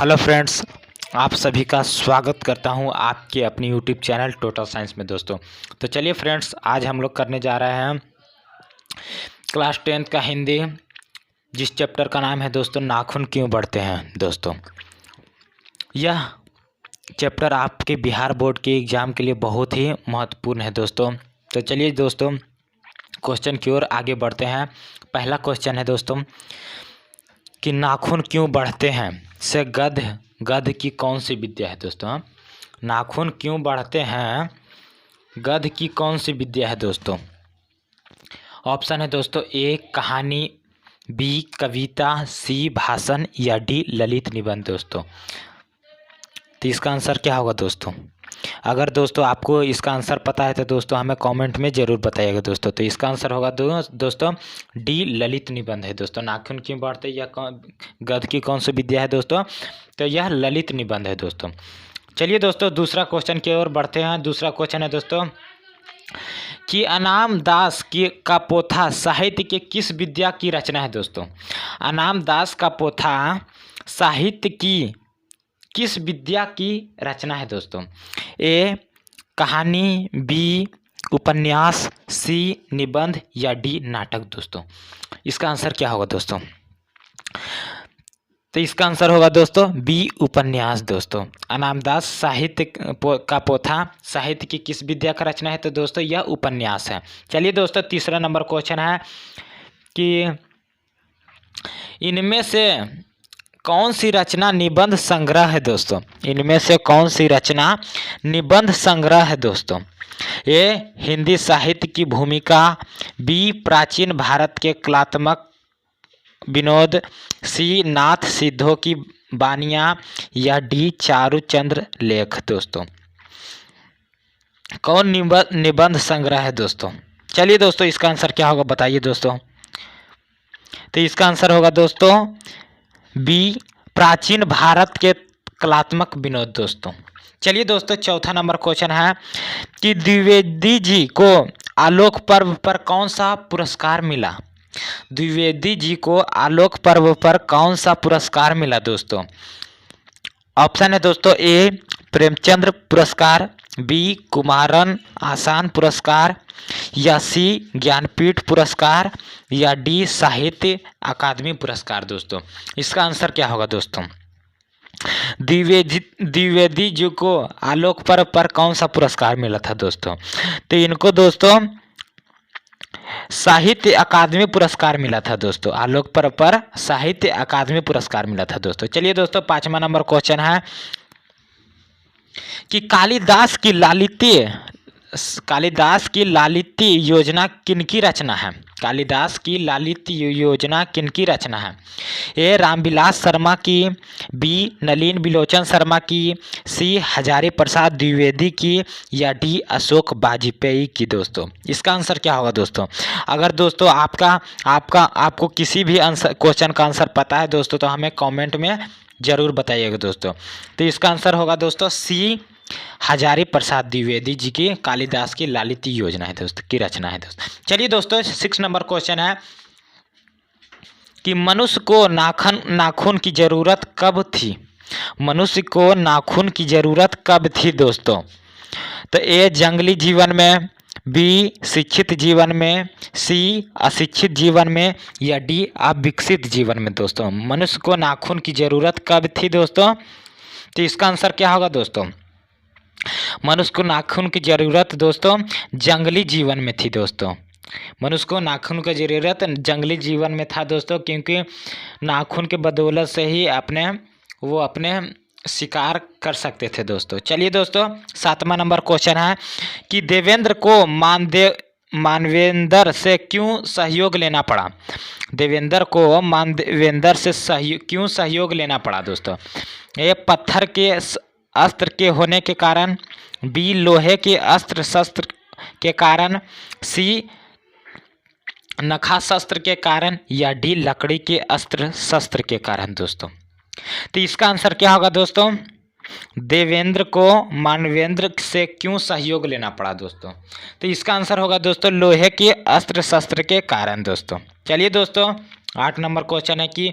Hello friends, आप सभी का स्वागत करता हूं आपके अपनी यूट्यूब चैनल टोटल साइंस में दोस्तों। तो चलिए फ्रेंड्स, आज हम लोग करने जा रहे हैं क्लास 10th का हिंदी, जिस चैप्टर का नाम है दोस्तों नाखून क्यों बढ़ते हैं। दोस्तों यह चैप्टर आपके बिहार बोर्ड के एग्ज़ाम के लिए बहुत ही महत्वपूर्ण है दोस्तों। तो चलिए दोस्तों क्वेश्चन की ओर आगे बढ़ते हैं। पहला क्वेश्चन है दोस्तों कि नाखून क्यों बढ़ते हैं से गध की कौन सी विद्या है दोस्तों। नाखून क्यों बढ़ते हैं, गध की कौन सी विद्या है दोस्तों। ऑप्शन है दोस्तों ए कहानी, बी कविता, सी भाषण या डी ललित निबंध दोस्तों। तो इसका आंसर क्या होगा दोस्तों। अगर दोस्तों आपको इसका आंसर पता है तो दोस्तों हमें कमेंट में ज़रूर बताइएगा दोस्तों। तो इसका आंसर होगा दोस्तों डी ललित निबंध है दोस्तों। नाखून क्यों बढ़ते या गध की कौन सी विद्या है दोस्तों, तो यह ललित निबंध है दोस्तों। चलिए दोस्तों दूसरा क्वेश्चन की ओर बढ़ते हैं। दूसरा क्वेश्चन है दोस्तों कि अनाम दास का पोथा साहित्य के किस विद्या की रचना है दोस्तों। अनाम दास का पोथा साहित्य की किस विद्या की रचना है दोस्तों। ए कहानी, बी उपन्यास, सी निबंध या डी नाटक दोस्तों। इसका आंसर क्या होगा दोस्तों। तो इसका आंसर होगा दोस्तों बी उपन्यास दोस्तों। अनामदास साहित्य का पोथा साहित्य की किस विद्या का रचना है तो दोस्तों यह उपन्यास है। चलिए दोस्तों तीसरा नंबर क्वेश्चन है कि इनमें से कौन सी रचना निबंध संग्रह है दोस्तों। इनमें से कौन सी रचना निबंध संग्रह है दोस्तों। ए हिंदी साहित्य की भूमिका, बी प्राचीन भारत के कलात्मक विनोद, सी नाथ सिद्धों की बानियाँ या डी चारुचंद्र लेख दोस्तों। कौन निबंध संग्रह है दोस्तों। चलिए दोस्तों इसका आंसर क्या होगा बताइए दोस्तों। तो इसका आंसर होगा दोस्तों बी प्राचीन भारत के कलात्मक विनोद दोस्तों। चलिए दोस्तों चौथा नंबर क्वेश्चन है कि द्विवेदी जी को आलोक पर्व पर कौन सा पुरस्कार मिला। द्विवेदी जी को आलोक पर्व पर कौन सा पुरस्कार मिला दोस्तों। ऑप्शन है दोस्तों ए प्रेमचंद्र पुरस्कार, बी कुमारन आसान पुरस्कार या सी ज्ञानपीठ पुरस्कार या डी साहित्य अकादमी पुरस्कार दोस्तों। इसका आंसर क्या होगा दोस्तों। द्विवेदी जी को आलोक पर्व पर कौन सा पुरस्कार मिला था दोस्तों। तो इनको दोस्तों साहित्य अकादमी पुरस्कार मिला था दोस्तों। आलोक पर्व पर साहित्य अकादमी पुरस्कार मिला था दोस्तों। चलिए दोस्तों पांचवा नंबर क्वेश्चन है कि कालिदास की लालित्य योजना किनकी रचना है। कालिदास की लालित्य योजना किनकी रचना है। ए रामविलास शर्मा की, बी नलिन बिलोचन शर्मा की, सी हजारी प्रसाद द्विवेदी की या डी अशोक वाजपेयी की दोस्तों। इसका आंसर क्या होगा दोस्तों। अगर दोस्तों आपको किसी भी आंसर क्वेश्चन का आंसर पता है दोस्तों तो हमें कमेंट में ज़रूर बताइएगा दोस्तों। तो इसका आंसर होगा दोस्तों सी हजारी प्रसाद द्विवेदी जी की कालिदास की लालित्य योजना है दोस्तों की रचना है दोस्तों। चलिए दोस्तों 6 नंबर क्वेश्चन है कि मनुष्य को नाखून की जरूरत कब थी। मनुष्य को नाखून की जरूरत कब थी दोस्तों। तो ए जंगली जीवन में, बी शिक्षित जीवन में, सी अशिक्षित जीवन में या डी अविकसित जीवन में दोस्तों। मनुष्य को नाखून की जरूरत कब थी दोस्तों। तो इसका आंसर क्या होगा दोस्तों। मनुष्य को नाखून की ज़रूरत दोस्तों जंगली जीवन में थी दोस्तों। मनुष्य को नाखून की ज़रूरत जंगली जीवन में था दोस्तों, क्योंकि नाखून के बदौलत से ही अपने शिकार कर सकते थे दोस्तों। चलिए दोस्तों 7वां नंबर क्वेश्चन है कि देवेंद्र को मानवेंद्र से क्यों सहयोग लेना पड़ा। देवेंद्र को मानवेंद्र से क्यों सहयोग लेना पड़ा दोस्तों। ये पत्थर के अस्त्र के होने के कारण, बी लोहे के अस्त्र शस्त्र के कारण, सी नखा शस्त्र के कारण या डी लकड़ी के अस्त्र शस्त्र के कारण दोस्तों। तो इसका आंसर क्या होगा दोस्तों। देवेंद्र को मानवेंद्र से क्यों सहयोग लेना पड़ा दोस्तों। तो इसका आंसर होगा दोस्तों लोहे के अस्त्र शस्त्र के कारण दोस्तों। चलिए दोस्तों 8 नंबर क्वेश्चन है कि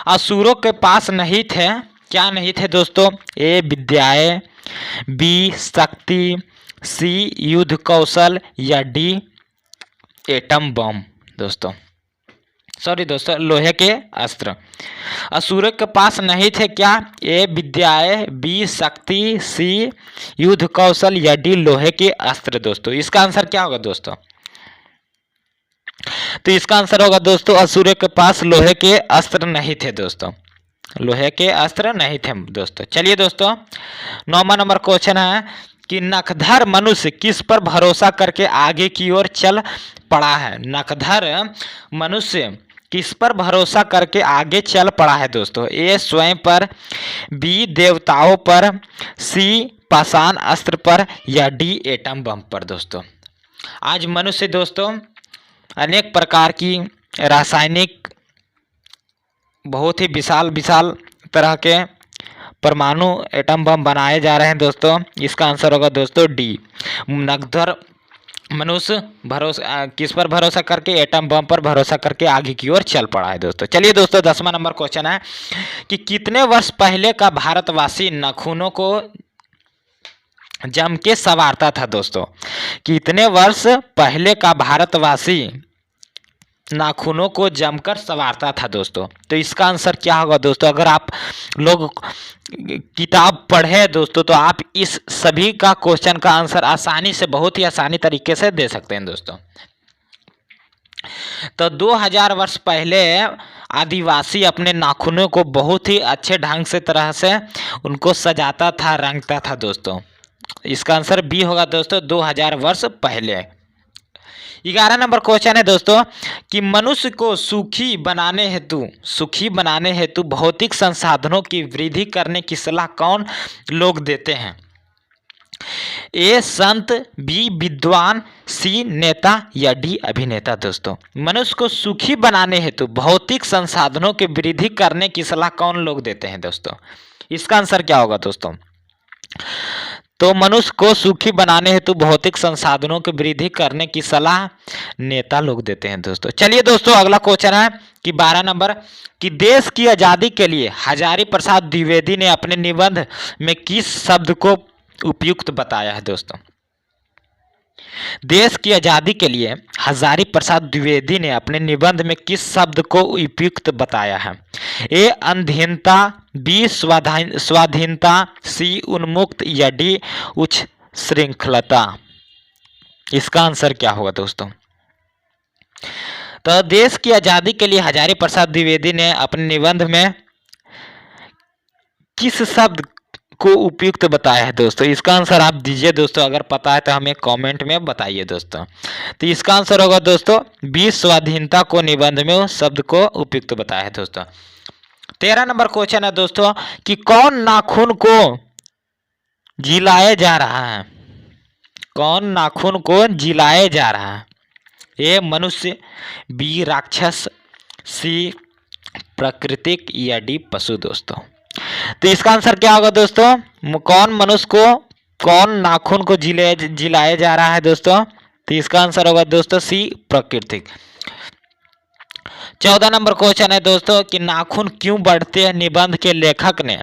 असुरों के पास नहीं थे क्या नहीं थे दोस्तों? ए विद्याएं, बी शक्ति, सी युद्ध कौशल या डी एटम बम दोस्तों। सॉरी दोस्तों, लोहे के अस्त्र। असुरों के पास नहीं थे क्या? ए विद्याएं, बी शक्ति, सी युद्ध कौशल या डी लोहे के अस्त्र दोस्तों। इसका आंसर क्या होगा दोस्तों? तो इसका आंसर होगा दोस्तों, असुरों के पास लोहे के अस्त्र नहीं थे दोस्तों, लोहे के अस्त्र नहीं थे दोस्तों। चलिए दोस्तों, 9वां नंबर क्वेश्चन है कि नखधर मनुष्य किस पर भरोसा करके आगे की ओर चल पड़ा है? नखधर मनुष्य किस पर भरोसा करके आगे चल पड़ा है दोस्तों? ए स्वयं पर, बी देवताओं पर, सी पाषाण अस्त्र पर या डी एटम बम पर दोस्तों। आज मनुष्य दोस्तों अनेक प्रकार की रासायनिक, बहुत ही विशाल विशाल तरह के परमाणु एटम बम बनाए जा रहे हैं दोस्तों। इसका आंसर होगा दोस्तों डी। नखधर मनुष्य किस पर भरोसा करके? एटम बम पर भरोसा करके आगे की ओर चल पड़ा है दोस्तों। चलिए दोस्तों, 10वां नंबर क्वेश्चन है कि कितने वर्ष पहले का भारतवासी नाखूनों को जम के संवारता था दोस्तों? कितने वर्ष पहले का भारतवासी नाखूनों को जमकर संवारता था दोस्तों? तो इसका आंसर क्या होगा दोस्तों? अगर आप लोग किताब पढ़े दोस्तों तो आप इस सभी का क्वेश्चन का आंसर आसानी से, बहुत ही आसानी तरीके से दे सकते हैं दोस्तों। तो 2000 वर्ष पहले आदिवासी अपने नाखूनों को बहुत ही अच्छे ढंग से तरह से उनको सजाता था, रंगता था दोस्तों। इसका आंसर बी होगा दोस्तों, 2000 वर्ष पहले। 11 नंबर क्वेश्चन है दोस्तों कि मनुष्य को सुखी बनाने हेतु भौतिक संसाधनों की वृद्धि करने की सलाह कौन लोग देते हैं? ए संत, बी विद्वान, सी नेता या डी अभिनेता दोस्तों। मनुष्य को सुखी बनाने हेतु भौतिक संसाधनों की वृद्धि करने की सलाह कौन लोग देते हैं दोस्तों? इसका आंसर क्या होगा दोस्तों? तो मनुष्य को सुखी बनाने हेतु भौतिक संसाधनों की वृद्धि करने की सलाह नेता लोग देते हैं दोस्तों। चलिए दोस्तों, अगला क्वेश्चन है कि 12 नंबर कि देश की आजादी के लिए हजारी प्रसाद द्विवेदी ने अपने निबंध में किस शब्द को उपयुक्त बताया है दोस्तों? देश की आजादी के लिए हजारी प्रसाद द्विवेदी ने अपने निबंध में किस शब्द को उपयुक्त बताया है? ए अधीनता, बी स्वाधीनता, सी उन्मुक्त या डी उच्च श्रृंखलता। इसका आंसर क्या होगा दोस्तों? तो देश की आजादी के लिए हजारी प्रसाद द्विवेदी ने अपने निबंध में किस शब्द को उपयुक्त बताया है दोस्तों? इसका आंसर आप दीजिए दोस्तों, अगर पता है तो हमें कमेंट में बताइए दोस्तों। तो इसका आंसर होगा दोस्तों बी स्वाधीनता को निबंध में उस शब्द को उपयुक्त बताया है दोस्तों। 13 नंबर क्वेश्चन है दोस्तों कि कौन नाखून को जिलाया जा रहा है? कौन नाखून को जिलाया जा रहा है? ए मनुष्य, बी राक्षस, सी प्राकृतिक या डी पशु दोस्तों। तो इसका आंसर क्या होगा दोस्तों? कौन नाखून को जिलाया जा रहा है दोस्तों? तो इसका आंसर होगा दोस्तों सी प्राकृतिक। 14 नंबर क्वेश्चन है दोस्तों कि नाखून क्यों बढ़ते हैं निबंध के लेखक ने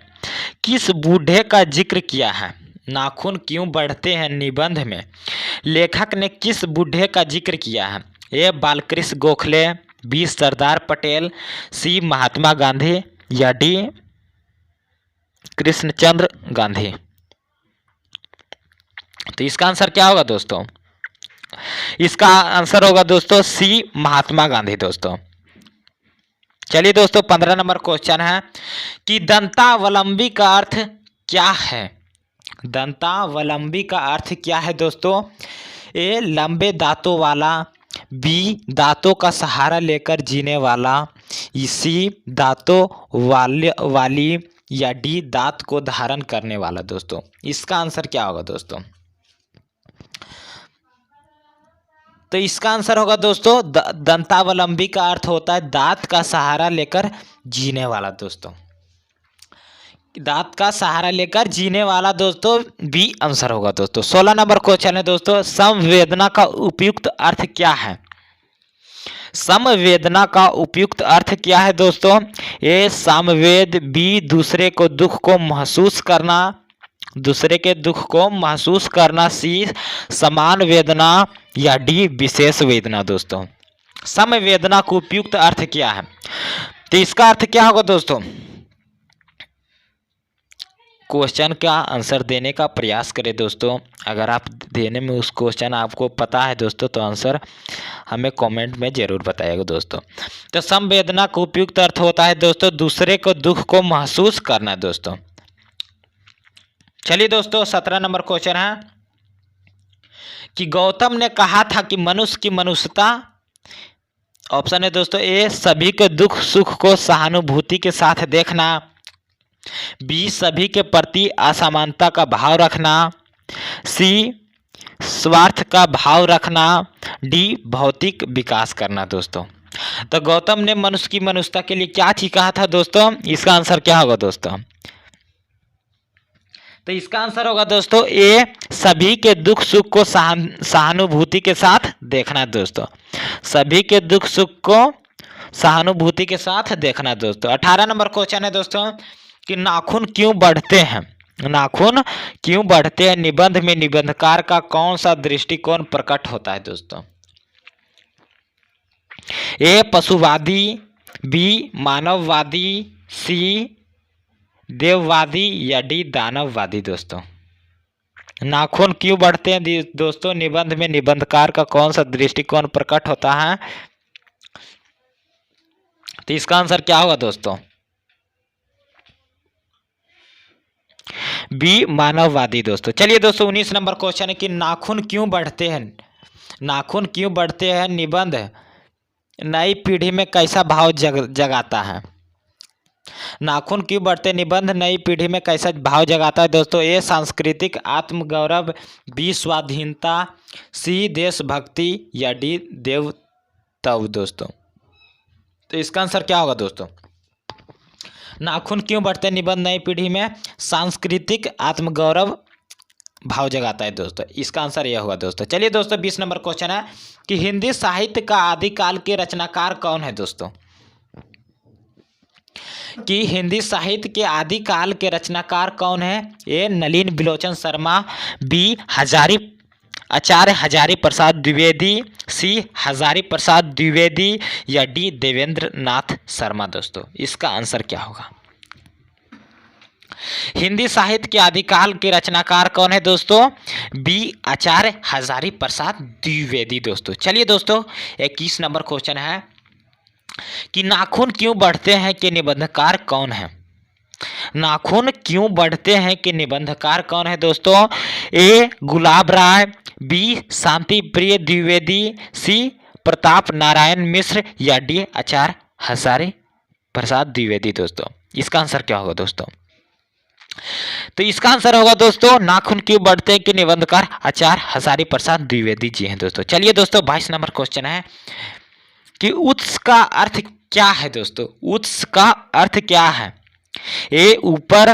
किस बूढ़े का जिक्र किया है? नाखून क्यों बढ़ते हैं निबंध में लेखक ने किस बूढ़े का जिक्र किया है? ए बालकृष्ण गोखले, बी सरदार पटेल, सी महात्मा गांधी या डी कृष्णचंद्र गांधी। तो इसका आंसर क्या होगा दोस्तों? इसका आंसर होगा दोस्तों सी महात्मा गांधी दोस्तों। चलिए दोस्तों, 15 नंबर क्वेश्चन है कि दंतावलंबी का अर्थ क्या है? दंतावलंबी का अर्थ क्या है दोस्तों? ए लंबे दांतों वाला, बी दांतों का सहारा लेकर जीने वाला, सी दांतों वाली या डी दांत को धारण करने वाला दोस्तों। इसका आंसर क्या होगा दोस्तों? तो इसका आंसर होगा दोस्तों दंतावलंबी का अर्थ होता है दांत का सहारा लेकर जीने वाला दोस्तों। दांत का सहारा लेकर जीने वाला दोस्तों बी आंसर होगा दोस्तों। 16 नंबर क्वेश्चन है दोस्तों संवेदना का उपयुक्त अर्थ क्या है? समवेदना का उपयुक्त अर्थ क्या है दोस्तों? ए सामवेद, बी दूसरे को दुख को महसूस करना, दूसरे के दुख को महसूस करना, सी समान वेदना, या डी विशेष वेदना। दोस्तों समवेदना का उपयुक्त अर्थ क्या है? तो इसका अर्थ क्या होगा दोस्तों? क्वेश्चन का आंसर देने का प्रयास करें दोस्तों। अगर आप देने में उस क्वेश्चन आपको पता है दोस्तों तो आंसर हमें कमेंट में ज़रूर बताइएगा दोस्तों। तो संवेदना का उपयुक्त अर्थ होता है दोस्तों दूसरे को दुख को महसूस करना दोस्तों। चलिए दोस्तों 17 नंबर क्वेश्चन है कि गौतम ने कहा था कि मनुष्य की मनुष्यता, ऑप्शन है दोस्तों ए सभी के दुख सुख को सहानुभूति के साथ देखना, बी सभी के प्रति असमानता का भाव रखना, सी स्वार्थ का भाव रखना, डी भौतिक विकास करना। दोस्तों तो गौतम ने मनुष्य की मनुष्यता के लिए क्या चीज कहा था दोस्तों? इसका आंसर क्या होगा दोस्तों? तो इसका आंसर होगा दोस्तों ए सभी के दुख सुख को सहानुभूति के साथ देखना। दोस्तों सभी के दुख सुख को सहानुभूति के साथ देखना। दोस्तों 18 नंबर क्वेश्चन है दोस्तों कि नाखून क्यों बढ़ते हैं? नाखून क्यों बढ़ते हैं? निबंध में निबंधकार का कौन सा दृष्टिकोण प्रकट होता है दोस्तों? ए पशुवादी, बी मानववादी, सी देववादी, या डी दानववादी। दोस्तों नाखून क्यों बढ़ते हैं दोस्तों? निबंध में निबंधकार का कौन सा दृष्टिकोण प्रकट होता है? तो इसका आंसर क्या होगा दोस्तों? बी मानववादी। दोस्तों चलिए दोस्तों 19 नंबर क्वेश्चन है कि नाखून क्यों बढ़ते हैं? नाखून क्यों बढ़ते हैं निबंध नई पीढ़ी में कैसा भाव जगाता है? नाखून क्यों बढ़ते निबंध नई पीढ़ी में कैसा भाव जगाता है दोस्तों? ए सांस्कृतिक आत्मगौरव, बी स्वाधीनता, सी देशभक्ति, या डी देवत्व। दोस्तों तो इसका आंसर क्या होगा दोस्तों? नाखून क्यों बढ़ते निबंध नई पीढ़ी में सांस्कृतिक आत्मगौरव भाव जगाता है। दोस्तों इसका आंसर यह होगा दोस्तों। चलिए दोस्तों 20 नंबर क्वेश्चन है कि हिंदी साहित्य का आदिकाल के रचनाकार कौन है? दोस्तों कि हिंदी साहित्य के आदिकाल के रचनाकार कौन है? ए नलिन बिलोचन शर्मा, बी आचार्य हजारी प्रसाद द्विवेदी, सी हजारी प्रसाद द्विवेदी, या डी देवेंद्र नाथ शर्मा। दोस्तों इसका आंसर क्या होगा? हिंदी साहित्य के आदिकाल के रचनाकार कौन है दोस्तों? बी आचार्य हजारी प्रसाद द्विवेदी। दोस्तों चलिए दोस्तों 21 नंबर क्वेश्चन है कि नाखून क्यों बढ़ते हैं के निबंधकार कौन है? नाखून क्यों बढ़ते हैं के निबंधकार कौन है दोस्तों? ए गुलाब राय, बी शांति प्रिय द्विवेदी, सी प्रताप नारायण मिश्र, या डी आचार्य हजारी प्रसाद द्विवेदी। दोस्तों इसका आंसर क्या होगा दोस्तों? तो इसका आंसर होगा दोस्तों नाखून क्यों बढ़ते हैं के निबंधकार आचार्य हजारी प्रसाद द्विवेदी जी हैं। दोस्तों चलिए दोस्तों 22 नंबर क्वेश्चन है कि उत्स का अर्थ क्या है? दोस्तों उत्स का अर्थ क्या है? ए ऊपर,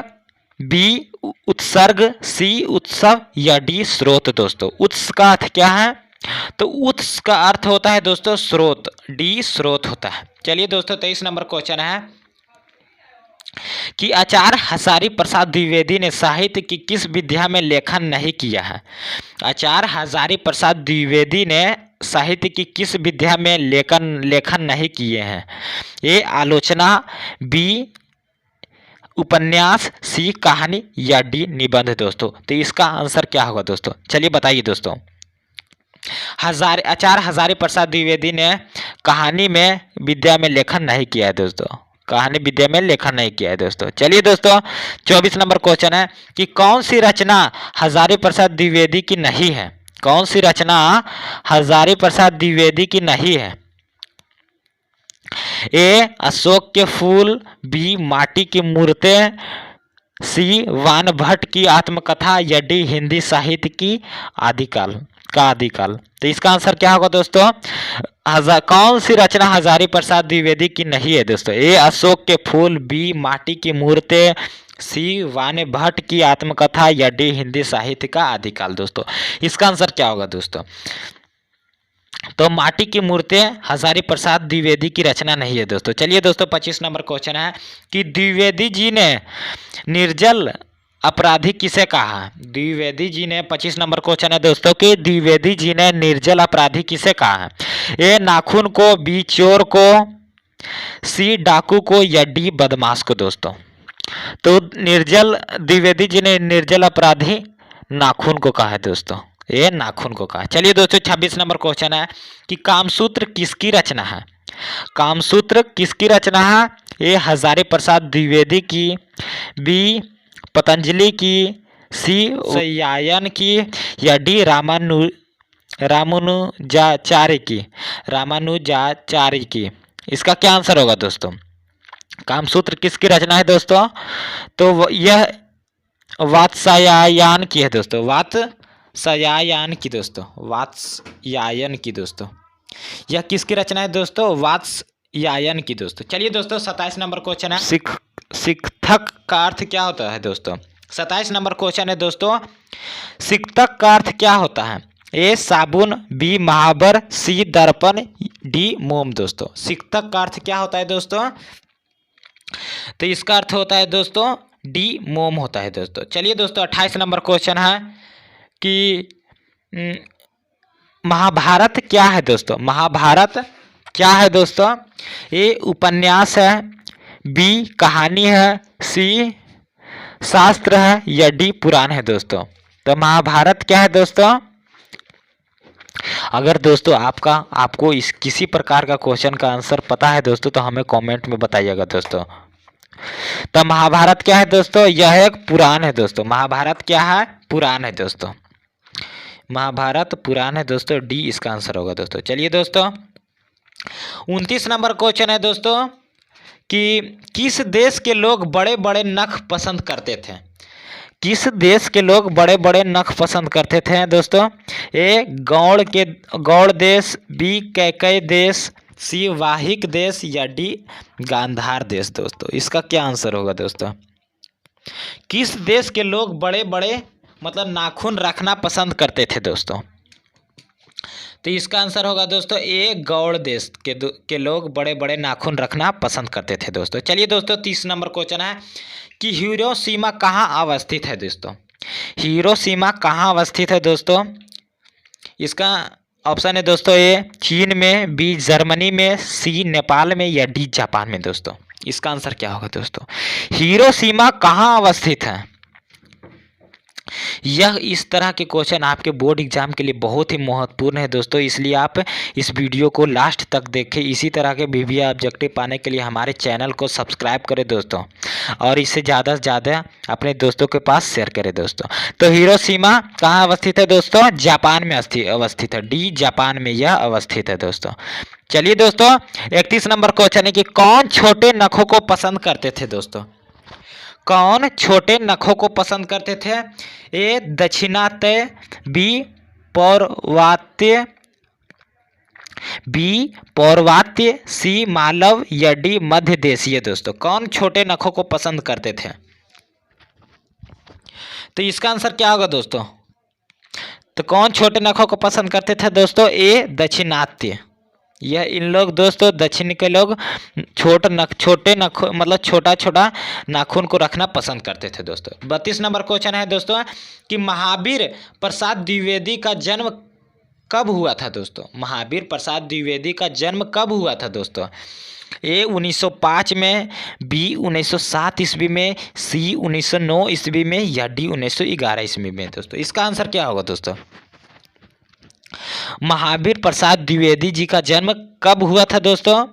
बी उत्सर्ग, सी उत्सव, या डी स्रोत। दोस्तों उत्स का अर्थ क्या है? तो उत्स का अर्थ होता है दोस्तों स्रोत, डी स्रोत होता है। चलिए दोस्तों 23 नंबर क्वेश्चन है कि आचार्य हजारी प्रसाद द्विवेदी ने साहित्य की किस विधा में लेखन नहीं किया है? आचार्य हजारी प्रसाद द्विवेदी ने साहित्य की किस विधा में लेखन नहीं किए हैं? ए आलोचना, बी उपन्यास, सी कहानी, या डी निबंध। दोस्तों तो इसका आंसर क्या होगा दोस्तों? चलिए बताइए दोस्तों। आचार्य हजारी प्रसाद द्विवेदी ने कहानी में विद्या में लेखन नहीं किया है दोस्तों, कहानी विद्या में लेखन नहीं किया है दोस्तों। चलिए दोस्तों 24 नंबर क्वेश्चन है कि कौन सी रचना हजारी प्रसाद द्विवेदी की नहीं है? कौन सी रचना हजारी प्रसाद द्विवेदी की नहीं है? ए अशोक के फूल, बी माटी की मूर्तें, सी वानभट्ट की आत्मकथा, या डी हिंदी साहित्य की आदिकाल। तो इसका आंसर क्या होगा दोस्तों? कौन सी रचना हजारी प्रसाद द्विवेदी की नहीं है दोस्तों? ए अशोक के फूल, बी माटी की मूर्तें, सी वानभट्ट की आत्मकथा, या डी हिंदी साहित्य का आदिकाल। दोस्तों इसका आंसर क्या होगा दोस्तों? तो माटी की मूर्तें हजारी प्रसाद द्विवेदी की रचना नहीं है दोस्तों। चलिए दोस्तों 25 नंबर क्वेश्चन है कि द्विवेदी जी ने निर्जल अपराधी किसे कहा। द्विवेदी जी ने 25 नंबर क्वेश्चन है दोस्तों कि द्विवेदी जी ने निर्जल अपराधी किसे कहा है। ए नाखून को, बी चोर को, सी डाकू को या डी बदमाश को दोस्तों। तो निर्जल द्विवेदी जी ने निर्जल अपराधी नाखून को कहा है दोस्तों, ये नाखून को कहा। चलिए दोस्तों 26 नंबर क्वेश्चन है कि कामसूत्र किसकी रचना है। कामसूत्र किसकी रचना है। ए हजारी प्रसाद द्विवेदी की, बी पतंजलि की, सी सयायन की या डी रामानुजाचार्य की। रामानुजाचार्य की। इसका क्या आंसर होगा दोस्तों। कामसूत्र किसकी रचना है दोस्तों। तो यह वात्स्यायन की है दोस्तों, वात्स्यायन की दोस्तों, वात्स्यायन की दोस्तों। यह किसकी रचना है दोस्तों, वात्स्यायन की दोस्तों। चलिए दोस्तों 27 नंबर क्वेश्चन है शिक्षक का अर्थ क्या होता है दोस्तों। 27 नंबर क्वेश्चन है दोस्तों, शिक्षक का अर्थ क्या होता है। ए साबुन, बी महावर, सी दर्पण, डी मोम दोस्तों। शिक्षक का अर्थ क्या होता है दोस्तों। तो इसका अर्थ होता है दोस्तों डी मोम होता है दोस्तों। चलिए दोस्तों 28 नंबर क्वेश्चन है कि महाभारत क्या है दोस्तों। महाभारत क्या है दोस्तों। ए उपन्यास है, बी कहानी है, सी शास्त्र है या डी पुराण है दोस्तों। तो महाभारत क्या है दोस्तों। अगर दोस्तों आपको इस किसी प्रकार का क्वेश्चन का आंसर पता है दोस्तों तो हमें कमेंट में बताइएगा दोस्तों। तो महाभारत क्या है दोस्तों, यह एक पुराण है दोस्तों। महाभारत क्या है, पुराण है दोस्तों। महाभारत पुराण है दोस्तों, डी इसका आंसर होगा दोस्तों। चलिए दोस्तों 29 नंबर क्वेश्चन है दोस्तों कि किस देश के लोग बड़े बड़े नख पसंद करते थे। किस देश के लोग बड़े बड़े नख पसंद करते थे दोस्तों। ए गौड़ देश, बी कैकय देश, सी वाहिक देश या डी गांधार देश दोस्तों। इसका क्या आंसर होगा दोस्तों। किस देश के लोग बड़े बड़े मतलब नाखून रखना पसंद करते थे दोस्तों। तो इसका आंसर होगा दोस्तों ए गौड़ देश के लोग बड़े बड़े नाखून रखना पसंद करते थे दोस्तों। चलिए दोस्तों 30 नंबर क्वेश्चन है कि हिरोशिमा कहाँ अवस्थित है दोस्तों। हिरोशिमा कहाँ अवस्थित है दोस्तों। इसका ऑप्शन है दोस्तों ए चीन में, बी जर्मनी में, सी नेपाल में या डी जापान में दोस्तों। इसका आंसर क्या होगा दोस्तों। हिरोशिमा कहाँ अवस्थित है। यह इस तरह के क्वेश्चन आपके बोर्ड एग्जाम के लिए बहुत ही महत्वपूर्ण है दोस्तों, इसलिए आप इस वीडियो को लास्ट तक देखें। इसी तरह के वीडियो ऑब्जेक्टिव पाने के लिए हमारे चैनल को सब्सक्राइब करें दोस्तों, और इसे ज़्यादा से ज़्यादा अपने दोस्तों के पास शेयर करें दोस्तों। तो हिरोशिमा कहाँ अवस्थित है दोस्तों, जापान में अवस्थित है, डी जापान में यह अवस्थित है दोस्तों। चलिए दोस्तों 31 नंबर क्वेश्चन है कि कौन छोटे नखों को पसंद करते थे दोस्तों। कौन छोटे नखों को पसंद करते थे। ए दक्षिणात्य, बी पौर्वात्य, बी पौर्वात्य, सी मालव या डी मध्य देशीय दोस्तों। कौन छोटे नखों को पसंद करते थे। तो इसका आंसर क्या होगा दोस्तों। तो कौन छोटे नखों को पसंद करते थे दोस्तों। ए दक्षिणात्य। यह इन लोग दोस्तों दक्षिण के लोग छोटे नख मतलब छोटा छोटा नाखून को रखना पसंद करते थे दोस्तों। 32 नंबर क्वेश्चन है दोस्तों कि महावीर प्रसाद द्विवेदी का जन्म कब हुआ था दोस्तों। महावीर प्रसाद द्विवेदी का जन्म कब हुआ था दोस्तों। ए 1905 में, बी 1907 ईस्वी में, सी 1909 ईस्वी में या डी 1911 ईस्वी में दोस्तों। इसका आंसर क्या होगा दोस्तों। महावीर प्रसाद द्विवेदी जी का जन्म कब हुआ था दोस्तों।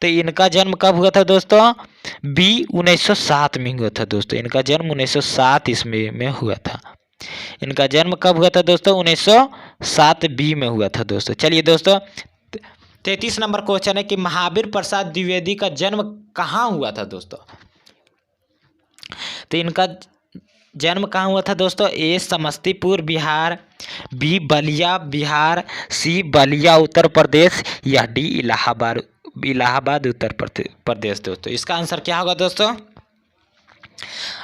तो इनका जन्म कब हुआ था दोस्तों। बी 1907 में हुआ था दोस्तों। इनका जन्म 1907 ईस्वी में हुआ था। इनका जन्म कब हुआ था दोस्तों। 1907 बी में हुआ था दोस्तों। चलिए दोस्तों 33 नंबर क्वेश्चन है कि महावीर प्रसाद द्विवेदी का जन्म कहाँ हुआ था दोस्तों। तो इनका जन्म कहाँ हुआ था दोस्तों। ए समस्तीपुर बिहार, बी बलिया बिहार, सी बलिया उत्तर प्रदेश या डी इलाहाबाद उत्तर प्रदेश दोस्तों। इसका आंसर क्या होगा दोस्तों।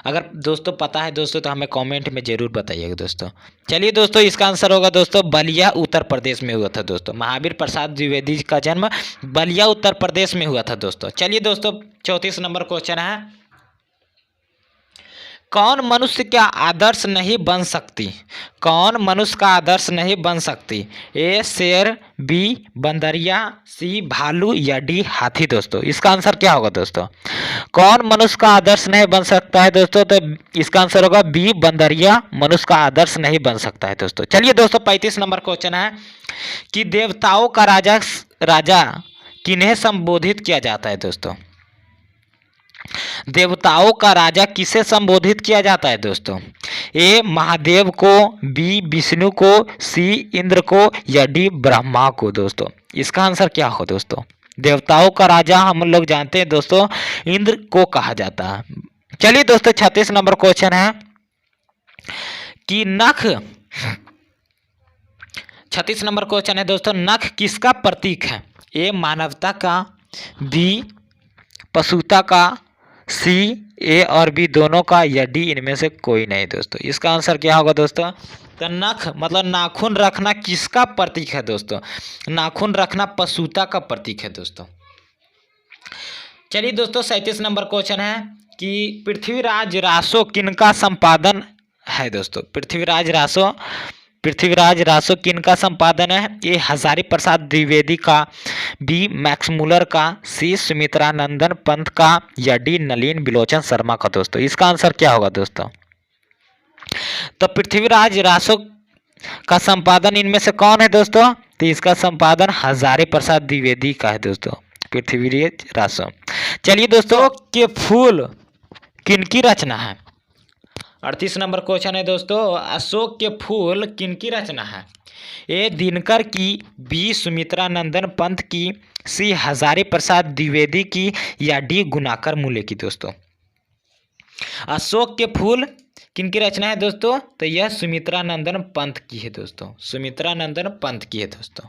अगर दोस्तों पता है दोस्तों तो हमें कमेंट में ज़रूर बताइएगा दोस्तों। चलिए दोस्तों, इसका आंसर होगा दोस्तों बलिया उत्तर प्रदेश में हुआ था दोस्तों। महावीर प्रसाद द्विवेदी का जन्म बलिया उत्तर प्रदेश में हुआ था दोस्तों। चलिए दोस्तों, 34 नंबर क्वेश्चन है, कौन मनुष्य का आदर्श नहीं बन सकती? कौन मनुष्य का आदर्श नहीं बन सकती? ए शेर, बी बंदरिया, सी भालू या डी हाथी दोस्तों। इसका आंसर क्या होगा दोस्तों? कौन मनुष्य का आदर्श नहीं बन सकता है दोस्तों? तो इसका आंसर होगा बी बंदरिया मनुष्य का आदर्श नहीं बन सकता है दोस्तों। चलिए दोस्तों, 35 नंबर क्वेश्चन है कि देवताओं का राजा किन्हें संबोधित किया जाता है दोस्तों? देवताओं का राजा किसे संबोधित किया जाता है दोस्तों? ए महादेव को, बी विष्णु को, सी इंद्र को या डी ब्रह्मा को दोस्तों। इसका आंसर क्या हो दोस्तों? देवताओं का राजा हम लोग जानते हैं दोस्तों इंद्र को कहा जाता है। चलिए दोस्तों, 36 नंबर क्वेश्चन है कि नख 36 नंबर क्वेश्चन है दोस्तों, नख किसका प्रतीक है? ए मानवता का, बी पशुता का, सी ए और बी दोनों का या डी इनमें से कोई नहीं दोस्तों। इसका आंसर क्या होगा दोस्तों? तो नख मतलब नाखून रखना किसका प्रतीक है दोस्तों? नाखून रखना पशुता का प्रतीक है दोस्तों। चलिए दोस्तों, 37 नंबर क्वेश्चन है कि पृथ्वीराज रासो किनका संपादन है दोस्तों? पृथ्वीराज रासो किनका संपादन है? ए हजारी प्रसाद द्विवेदी का, बी मैक्स मुलर का, सी सुमित्रा नंदन पंत का या डी नलिन बिलोचन शर्मा का दोस्तों। इसका आंसर क्या होगा दोस्तों? तो पृथ्वीराज रासो का संपादन इनमें से कौन है दोस्तों? तो इसका संपादन हजारी प्रसाद द्विवेदी का है दोस्तों, पृथ्वीराज रासो। चलिए दोस्तों, के फूल किनकी रचना है? 38 नंबर क्वेश्चन है दोस्तों, अशोक के फूल किनकी रचना है? ए दिनकर की, बी सुमित्रा नंदन पंत की, सी हजारी प्रसाद द्विवेदी की या डी गुनाकर मूले की दोस्तों। अशोक के फूल किनकी रचना है दोस्तों? तो यह सुमित्रा नंदन पंत की है दोस्तों, सुमित्रा नंदन पंत की है दोस्तों।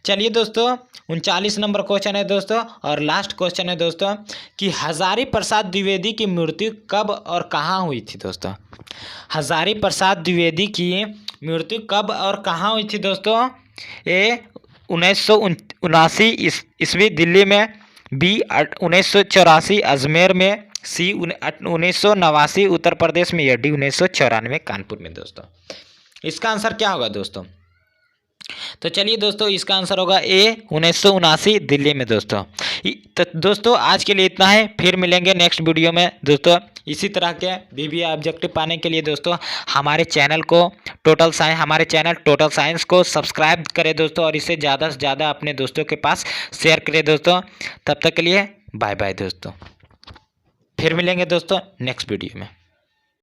चलिए दोस्तों, 39 नंबर क्वेश्चन है दोस्तों और लास्ट क्वेश्चन है दोस्तों कि हजारी प्रसाद द्विवेदी की मृत्यु कब और कहाँ हुई थी दोस्तों? हजारी प्रसाद द्विवेदी की मृत्यु कब और कहाँ हुई थी दोस्तों? ए 1979 ईस्वी दिल्ली में, बी 1984 अजमेर में, सी 1989 उत्तर प्रदेश में या डी 1994 कानपुर में दोस्तों। इसका आंसर क्या होगा दोस्तों? तो चलिए दोस्तों, इसका आंसर होगा ए 1979 दिल्ली में दोस्तों। तो दोस्तों, आज के लिए इतना है, फिर मिलेंगे नेक्स्ट वीडियो में दोस्तों। इसी तरह के बीबीए ऑब्जेक्टिव पाने के लिए दोस्तों हमारे चैनल टोटल साइंस को सब्सक्राइब करें दोस्तों और इसे ज़्यादा से ज़्यादा अपने दोस्तों के पास शेयर करें दोस्तों। तब तक के लिए बाय बाय दोस्तों, फिर मिलेंगे दोस्तों नेक्स्ट वीडियो में।